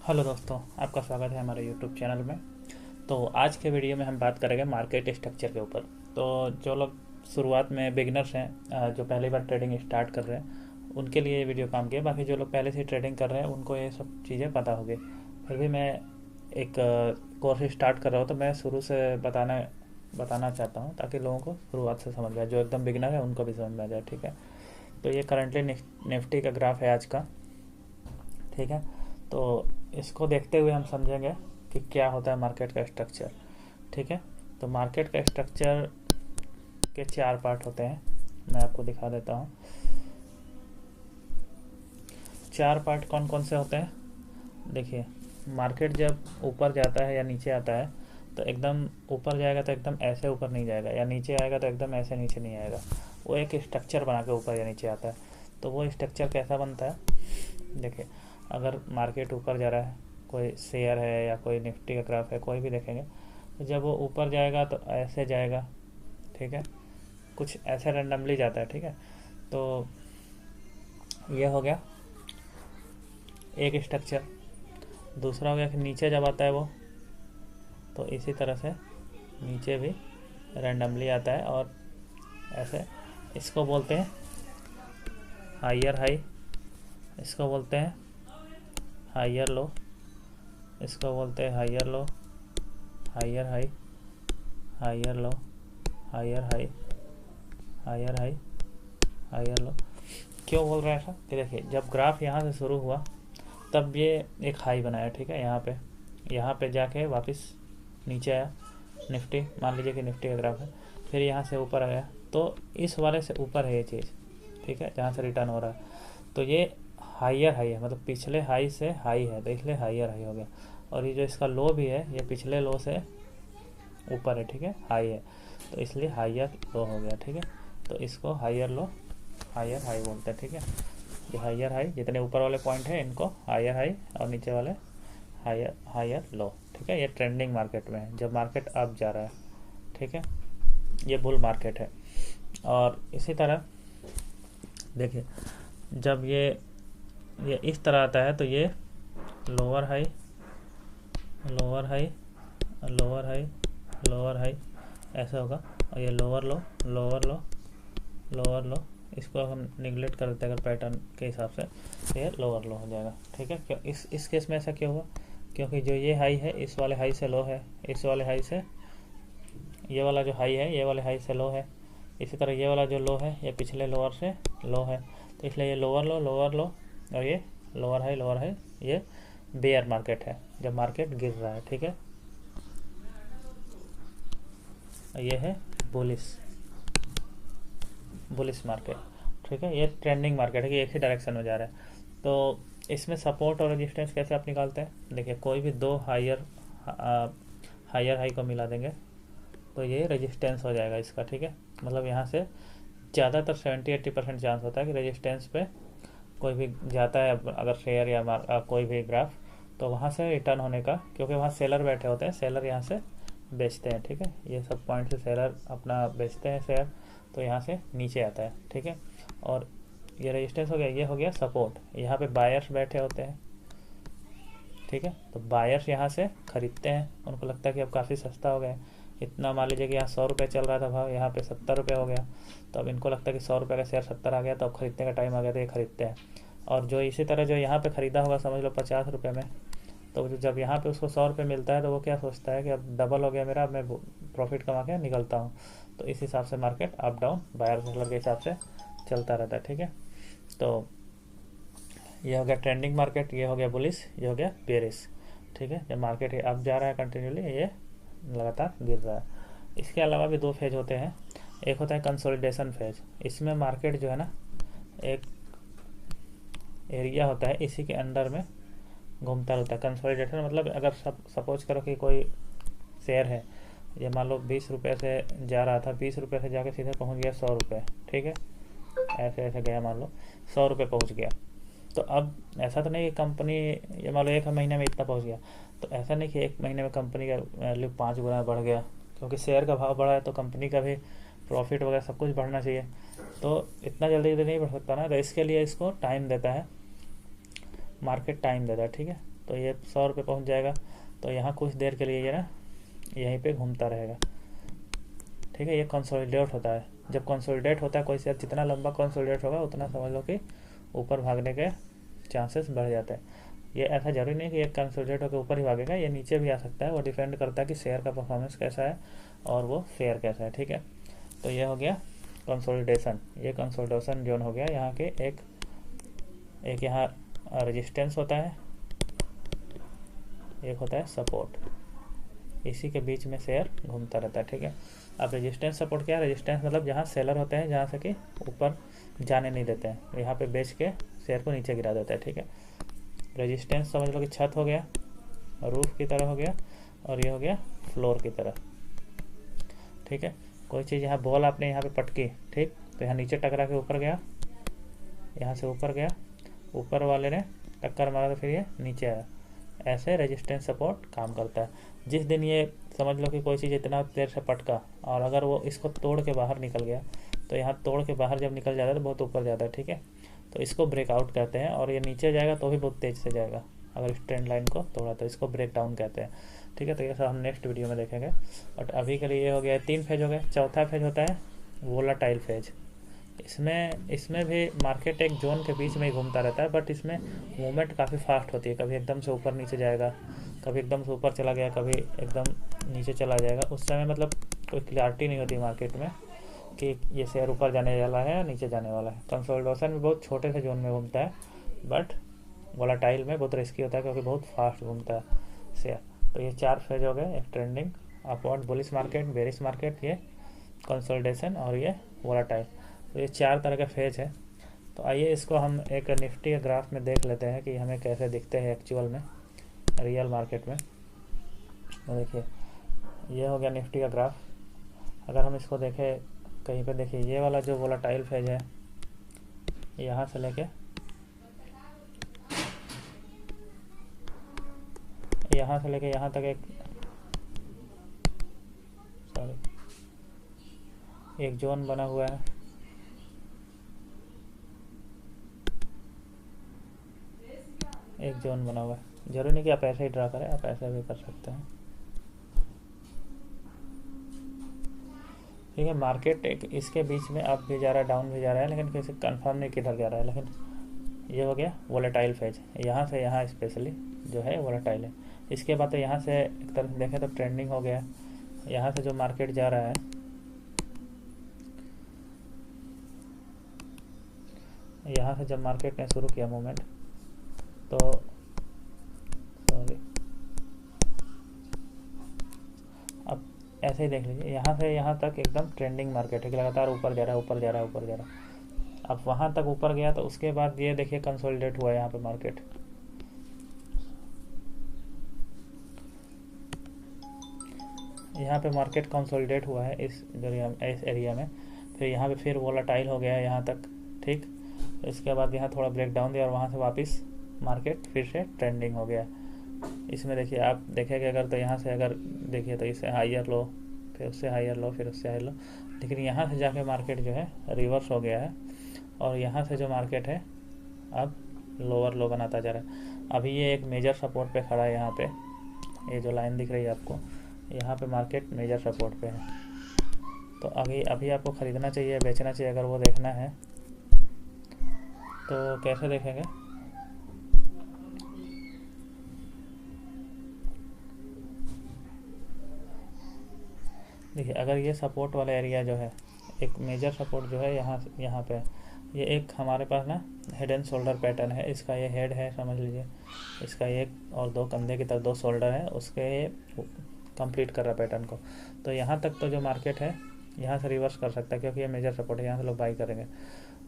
Hello दोस्तों, आपका स्वागत है हमारे यूट्यूब चैनल में। तो आज के वीडियो में हम बात करेंगे मार्केट स्ट्रक्चर के ऊपर। तो जो लोग शुरुआत में बिगिनर्स हैं, जो पहली बार ट्रेडिंग स्टार्ट कर रहे हैं, उनके लिए ये वीडियो काम किया। बाकी जो लोग पहले से ट्रेडिंग कर रहे हैं उनको ये सब चीज़ें पता होगी। फिर भी मैं एक कोर्स स्टार्ट कर रहा हूँ, तो मैं शुरू से बताना चाहता हूँ ताकि लोगों को शुरुआत से समझ में आए। जो एकदम बिगिनर है उनको भी समझ में आ जाए, ठीक है। तो ये करंटली निफ्टी का ग्राफ है आज का, ठीक है। तो इसको देखते हुए हम समझेंगे कि क्या होता है मार्केट का स्ट्रक्चर, ठीक है। तो मार्केट का स्ट्रक्चर के चार पार्ट होते हैं, मैं आपको दिखा देता हूँ। चार पार्ट कौन कौन से होते हैं, देखिए। मार्केट जब ऊपर जाता है या नीचे आता है, तो एकदम ऊपर जाएगा तो एकदम ऐसे ऊपर नहीं जाएगा, या नीचे आएगा तो एकदम ऐसे नीचे नहीं आएगा। वो एक स्ट्रक्चर बना के ऊपर या नीचे आता है। तो वो स्ट्रक्चर कैसा बनता है, देखिए। अगर मार्केट ऊपर जा रहा है, कोई शेयर है या कोई निफ्टी का ग्राफ है, कोई भी देखेंगे, तो जब वो ऊपर जाएगा तो ऐसे जाएगा, ठीक है। कुछ ऐसे रैंडमली जाता है, ठीक है। तो ये हो गया एक स्ट्रक्चर। दूसरा हो गया कि नीचे जब आता है वो, तो इसी तरह से नीचे भी रैंडमली आता है और ऐसे। इसको बोलते हैं हायर हाई, इसको बोलते हैं हायर लो, इसको बोलते हैं higher low, higher high, higher low, higher high, higher high, higher low. क्यों बोल रहा है ऐसा कि देखिए, जब ग्राफ यहाँ से शुरू हुआ तब ये एक हाई बनाया, ठीक है। यहाँ पे जाके वापस नीचे आया निफ्टी, मान लीजिए कि निफ्टी का ग्राफ है। फिर यहाँ से ऊपर आया, तो इस वाले से ऊपर है ये चीज़, ठीक है, जहाँ से रिटर्न हो रहा है। तो ये हायर हाई है, मतलब पिछले हाई से हाई है, तो इसलिए हायर हाई हो गया। और ये जो इसका लो भी है, ये पिछले लो से ऊपर है, ठीक है, हाई है, तो इसलिए हायर लो हो गया, ठीक है। तो इसको हायर लो, हायर हाई बोलते हैं, ठीक है। ये हायर हाई, जितने ऊपर वाले पॉइंट है इनको हायर हाई, और नीचे वाले हायर हायर लो, ठीक है। ये ट्रेंडिंग मार्केट में है, जब मार्केट अप जा रहा है, ठीक है। ये बुल मार्केट है। और इसी तरह देखिए, जब ये इस तरह आता है, तो ये lower high, lower high, lower high, lower high, ऐसा होगा। और ये लोअर लो, लोअर लो, लोअर लो। इसको हम निगलेक्ट कर देते हैं अगर पैटर्न के हिसाब से, तो ये लोअर लो हो जाएगा, ठीक है। क्यों इस केस में ऐसा क्यों हुआ, क्योंकि जो ये हाई है इस वाले हाई से लो है, इस वाले हाई से ये वाला जो हाई है ये वाले हाई से लो है। इसी तरह ये वाला जो लो है ये पिछले लोअर से लो है, तो इसलिए ये लोअर लो, लोअर लो, और ये लोअर हाई, लोअर हाई। ये बेयर मार्केट है, जब मार्केट गिर रहा है, ठीक है। ये है बुलिश, बुलिश मार्केट, ठीक है। ये ट्रेंडिंग मार्केट है कि एक ही डायरेक्शन में जा रहा है। तो इसमें सपोर्ट और रेजिस्टेंस कैसे आप निकालते हैं, देखिए। कोई भी दो हायर हाई को मिला देंगे तो ये रेजिस्टेंस हो जाएगा इसका, ठीक है। मतलब यहाँ से ज़्यादातर 70-80% चांस होता है कि रेजिस्टेंस पे कोई भी जाता है, अगर शेयर या कोई भी ग्राफ, तो वहाँ से रिटर्न होने का, क्योंकि वहाँ सेलर बैठे होते हैं, सेलर यहाँ से बेचते हैं, ठीक है। ये सब पॉइंट से सेलर अपना बेचते हैं शेयर, तो यहाँ से नीचे आता है, ठीक है। और ये रेजिस्टेंस हो गया, ये हो गया सपोर्ट। यहाँ पे बायर्स बैठे होते हैं, ठीक है। तो बायर्स यहाँ से खरीदते हैं, उनको लगता है कि अब काफ़ी सस्ता हो गया। इतना मान लीजिए कि यहाँ 100 रुपये चल रहा था भाव, यहाँ पे 70 रुपये हो गया, तो अब इनको लगता है कि 100 रुपये का शेयर 70 आ गया, तो अब खरीदने का टाइम आ गया, तो ये खरीदते हैं। और जो इसी तरह जो यहाँ पे ख़रीदा होगा, समझ लो 50 रुपये में, तो जब यहाँ पे उसको 100 रुपये मिलता है, तो वो क्या सोचता है कि अब डबल हो गया मेरा, अब मैं प्रॉफिट कमा के निकलता हूँ। तो इस हिसाब से market up down buyer seller के हिसाब से चलता रहता है, ठीक है। तो ये हो गया ट्रेंडिंग मार्केट, ये हो गया बुलिश, ये हो गया बेरिश, ठीक है। जब मार्केट अप जा रहा है कंटिन्यूली, ये लगातार गिर रहा है। इसके अलावा भी दो फेज होते हैं। एक होता है कंसोलिडेशन फेज, इसमें मार्केट जो है ना, एक एरिया होता है, इसी के अंदर में घूमता रहता है। कंसोलिडेशन मतलब अगर सपोज करो कि कोई शेयर है, ये मान लो 20 रुपये से जा रहा था, 20 रुपये से जाके सीधे पहुंच गया 100 रुपये, ठीक है। ऐसे ऐसे गया, मान लो 100 रुपये पहुँच गया। तो अब ऐसा तो नहीं कि कंपनी, ये मान लो एक महीने में इतना पहुंच गया, तो ऐसा नहीं कि एक महीने में कंपनी का वैल्यू 5 गुना बढ़ गया, क्योंकि शेयर का भाव बढ़ा है तो कंपनी का भी प्रॉफिट वगैरह सब कुछ बढ़ना चाहिए। तो इतना जल्दी जल्दी नहीं बढ़ सकता ना, तो इसके लिए इसको टाइम देता है, मार्केट टाइम देता है, ठीक है। तो ये 100 रुपये पहुँच जाएगा। तो यहाँ कुछ देर के लिए ये ना यहीं पे घूमता रहेगा, ठीक है। ये कंसोलिडेट होता है। जब कंसोलिडेट होता है कोई शेयर, जितना लंबा कंसोलिडेट होगा उतना समझ लो कि ऊपर भागने के चांसेस बढ़ जाते हैं। ये ऐसा जरूरी नहीं कि ये कंसोलिडेट होकर ऊपर ही भागेगा, ये नीचे भी आ सकता है। वो डिपेंड करता है कि शेयर का परफॉर्मेंस कैसा है और वो फेयर कैसा है, ठीक है। तो ये हो गया कंसोलिडेशन, ये कंसोलिडेशन जोन हो गया। यहाँ के एक यहाँ रेजिस्टेंस होता है, एक होता है सपोर्ट, इसी के बीच में शेयर घूमता रहता है, ठीक है। अब रेजिस्टेंस सपोर्ट क्या है? रेजिस्टेंस मतलब जहाँ सेलर होते हैं, जहाँ से कि ऊपर जाने नहीं देते हैं, यहाँ पे बेच के शेयर को नीचे गिरा देता है, ठीक है। रेजिस्टेंस समझ लो कि छत हो गया, रूफ की तरह हो गया, और ये हो गया फ्लोर की तरह, ठीक है। कोई चीज़ यहाँ बॉल आपने यहाँ पे पटकी, ठीक, तो यहाँ नीचे टकरा के ऊपर गया, यहाँ से ऊपर गया, ऊपर वाले ने टक्कर मारा तो फिर ये नीचे आया। ऐसे रेजिस्टेंस सपोर्ट काम करता है। जिस दिन ये समझ लो कि कोई चीज़ इतना देर से पटका और अगर वो इसको तोड़ के बाहर निकल गया, तो यहाँ तोड़ के बाहर जब निकल जाता है तो बहुत ऊपर जाता है, ठीक है। तो इसको ब्रेकआउट कहते हैं। और ये नीचे जाएगा तो भी बहुत तेज़ से जाएगा, अगर इस ट्रेंड लाइन को तोड़ा तो इसको ब्रेक डाउन कहते हैं, ठीक है। तो ये सब हम नेक्स्ट वीडियो में देखेंगे। बट अभी के लिए ये हो गया 3 फेज हो गए। चौथा फेज होता है वोलाटाइल फेज। इसमें भी मार्केट एक जोन के बीच में ही घूमता रहता है, बट इसमें मूवमेंट काफ़ी फास्ट होती है। कभी एकदम से ऊपर नीचे जाएगा, कभी एकदम से ऊपर चला गया, कभी एकदम नीचे चला जाएगा। उस समय मतलब कोई क्लैरिटी नहीं होती मार्केट में कि ये शेयर ऊपर जाने वाला है या नीचे जाने वाला है। कंसोलिडेशन में बहुत छोटे से जोन में घूमता है, बट वोलाटाइल में बहुत रिस्की होता है क्योंकि बहुत फास्ट घूमता है शेयर। तो ये 4 फेज हो गए, एक trending, upward bullish market, bearish market, ये कंसोलिडेशन और ये वोलाटाइल। तो ये 4 तरह के फेज है। तो आइए इसको हम एक निफ्टी के ग्राफ में देख लेते हैं कि हमें कैसे दिखते हैं एक्चुअल में, रियल मार्केट में। तो देखिए ये हो गया निफ्टी का ग्राफ। अगर हम इसको देखें कहीं पे, देखिए ये वाला जो वोलाटाइल फेज है, यहाँ से लेके यहाँ तक एक जोन बना हुआ है। एक जोन बना हुआ है। जरूरी नहीं कि आप ऐसे ही ड्रा करें, आप ऐसे भी कर सकते हैं, ठीक है। मार्केट एक इसके बीच में अप भी जा रहा है, डाउन भी जा रहा है, लेकिन किसी कंफर्म नहीं किधर जा रहा है। लेकिन ये हो गया वोलेटाइल फेज, यहाँ से यहाँ स्पेशली जो है वोलेटाइल है। इसके बाद तो यहाँ से एक तरफ देखें तो ट्रेंडिंग हो गया। यहाँ से जो मार्केट जा रहा है, यहाँ से जब मार्केट ने शुरू किया मूवमेंट, तो सॉरी, अब ऐसे ही देख लीजिए, यहाँ से यहाँ तक एकदम ट्रेंडिंग मार्केट है कि लगातार ऊपर जा रहा है, ऊपर जा रहा है, ऊपर जा रहा है। अब वहाँ तक ऊपर गया तो उसके बाद ये देखिए कंसोलिडेट हुआ है यहाँ पे मार्केट। यहाँ पे मार्केट कंसोलिडेट हुआ है इस एरिया में। फिर यहाँ पे फिर वोलाटाइल हो गया है यहाँ तक, ठीक। इसके बाद यहाँ थोड़ा ब्रेक डाउन दिया और वहाँ से वापस मार्केट फिर से ट्रेंडिंग हो गया। इसमें देखिए आप देखेंगे अगर, तो यहाँ से अगर देखिए तो इससे हाइयर लो, फिर उससे हाइयर लो, फिर उससे हाइयर लो, लेकिन यहाँ से जाके मार्केट जो है रिवर्स हो गया है। और यहाँ से जो मार्केट है अब लोअर लो बनाता जा रहा है। अभी ये एक मेजर सपोर्ट पे खड़ा है। यहाँ पे ये जो लाइन दिख रही है आपको, यहाँ पे मार्केट मेजर सपोर्ट पे है। तो अभी आपको ख़रीदना चाहिए, बेचना चाहिए, अगर वो देखना है तो कैसे देखेंगे? देखिए अगर ये सपोर्ट वाला एरिया जो है, एक मेजर सपोर्ट जो है यहाँ पे, ये एक हमारे पास ना हेड एंड शोल्डर पैटर्न है। इसका ये हेड है समझ लीजिए, इसका एक और 2 कंधे की तरफ 2 शोल्डर है, उसके ये कंप्लीट कर रहा है पैटर्न को। तो यहाँ तक तो जो मार्केट है यहाँ से रिवर्स कर सकता है क्योंकि ये मेजर सपोर्ट है, यहाँ से लोग बाई करेंगे।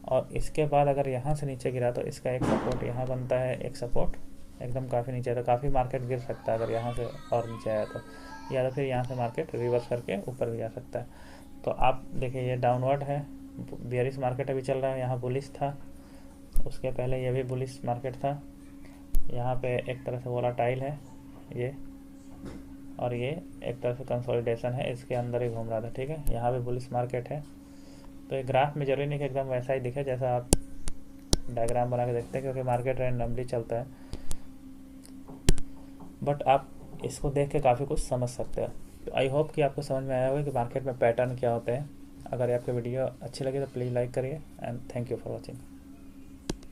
और इसके बाद अगर यहाँ से नीचे गिरा तो इसका एक सपोर्ट यहाँ बनता है, एक सपोर्ट एकदम काफ़ी नीचे है, तो काफ़ी मार्केट गिर सकता है अगर यहाँ से और नीचे आया तो, या तो फिर यहाँ से मार्केट रिवर्स करके ऊपर भी जा सकता है। तो आप देखिए ये डाउनवर्ड है, बेयरिश मार्केट अभी चल रहा है। यहाँ बुलिश था, उसके पहले ये भी बुलिश मार्केट था। यहाँ पे एक तरह से वोलाटाइल है ये, और ये एक तरह से कंसोलिडेशन है, इसके अंदर ही घूम रहा था, ठीक है। यहाँ पे बुलिश मार्केट है। तो ये ग्राफ में जरूरी नहीं कि एकदम वैसा ही दिखे जैसा आप डायग्राम बना के देखते हैं, क्योंकि मार्केट रैंडमली चलता है। बट आप इसको देख के काफ़ी कुछ समझ सकते हो। तो आई होप कि आपको समझ में आया होगा कि मार्केट में पैटर्न क्या होते हैं। अगर आपके वीडियो अच्छी लगे तो प्लीज़ लाइक करिए and thank you for watching.